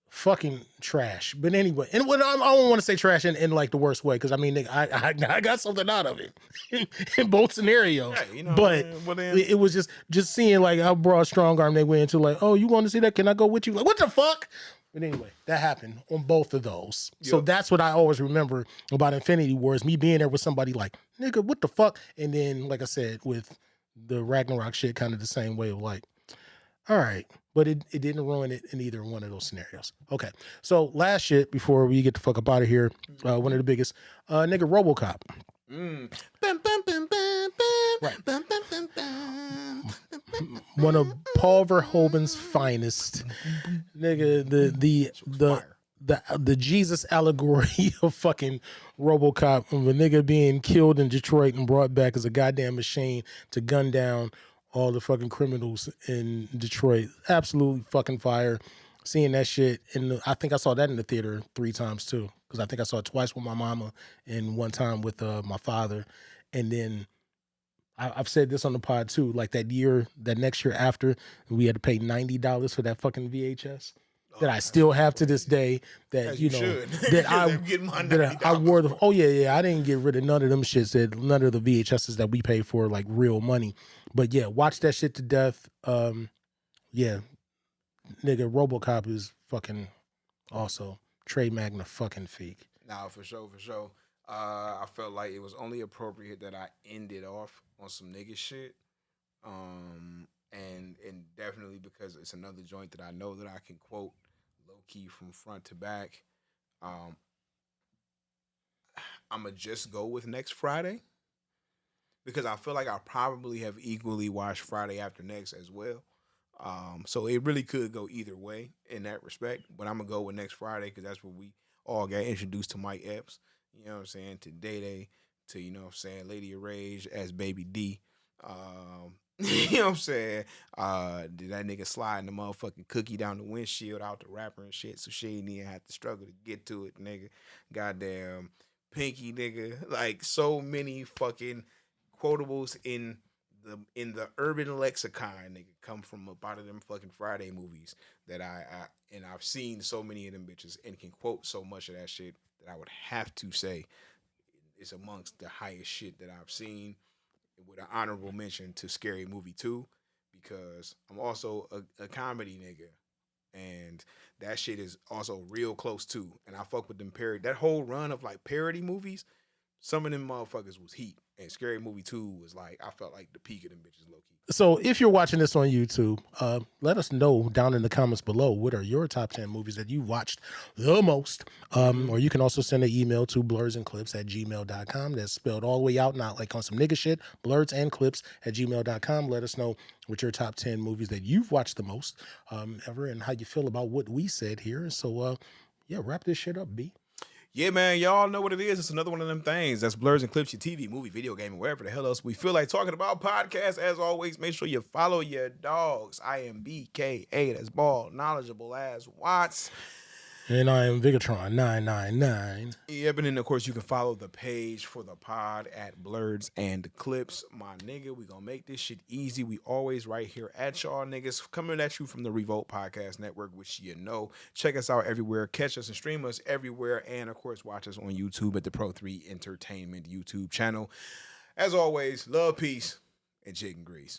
Fucking trash. But anyway, and I don't want to say trash in like the worst way, because I mean, I got something out of it in both scenarios. Yeah, you know, but it was just seeing like how broad strong arm they went into, like, oh, you want to see that? Can I go with you? Like, what the fuck? But anyway, that happened on both of those. Yep. So that's what I always remember about Infinity War, is me being there with somebody like, nigga, what the fuck? And then, like I said, with the Ragnarok shit, kind of the same way of like, all right. But it didn't ruin it in either one of those scenarios. Okay. So last shit before we get the fuck up out of here, one of the biggest, nigga, RoboCop. Right. One of Paul Verhoeven's finest. Nigga, the Jesus allegory of fucking RoboCop, of a nigga being killed in Detroit and brought back as a goddamn machine to gun down all the fucking criminals in Detroit. Absolutely fucking fire. Seeing that shit. And I think I saw that in the theater 3 times too. Because I think I saw it twice with my mama and one time with my father. And then I've said this on the pod too. Like that next year after, we had to pay $90 for that fucking VHS. that I still have to this day. That As you you know should. that I They get my that I $90. wore the. Oh yeah. I didn't get rid of none of them shits. That none of the VHSs that we pay for like real money. But yeah, watch that shit to death. Yeah, nigga, RoboCop is fucking also Trey Magna fucking feek. Nah, for sure, for sure. I felt like it was only appropriate that I ended off on some nigga shit. And definitely because it's another joint that I know that I can quote low key from front to back. Um, I'ma just go with next Friday because I feel like I probably have equally watched Friday After Next as well. So it really could go either way in that respect. But I'm gonna go with next Friday because that's where we all got introduced to Mike Epps. You know what I'm saying? To Day Day, to you know what I'm saying, Lady of Rage as Baby D. You know what I'm saying? Did that nigga sliding the motherfucking cookie down the windshield out the rapper and shit, so she didn't even have to struggle to get to it, nigga. Goddamn Pinky, nigga. Like so many fucking quotables in the urban lexicon, nigga, come from a lot of them fucking Friday movies that I've seen so many of them bitches and can quote so much of that shit that I would have to say it's amongst the highest shit that I've seen, with an honorable mention to Scary Movie 2 because I'm also a comedy nigga. And that shit is also real close too. And I fuck with them parody. That whole run of like parody movies, some of them motherfuckers was heat. And Scary Movie 2 was like, I felt like the peak of them bitches low key. So if you're watching this on YouTube, let us know down in the comments below what are your top 10 movies that you watched the most. Or you can also send an email to blerdsandclips@gmail.com. That's spelled all the way out, not like on some nigga shit. Blerdsandclips@gmail.com. Let us know what your top 10 movies that you've watched the most ever and how you feel about what we said here. So, yeah, wrap this shit up, B. Yeah, man, y'all know what it is. It's another one of them things. That's Blerds and Clips, your TV, movie, video game, and wherever the hell else we feel like talking about podcasts. As always, make sure you follow your dogs. I am BKA. That's bald, knowledgeable as Watts. And I am Vigatron 999. Yep, and then of course you can follow the page for the pod at Blerds and Clips. My nigga, we gonna make this shit easy. We always right here at y'all niggas, coming at you from the Revolt Podcast Network, which you know. Check us out everywhere, catch us and stream us everywhere, and of course watch us on YouTube at the Pro 3 Entertainment YouTube channel. As always, love, peace, and chicken grease.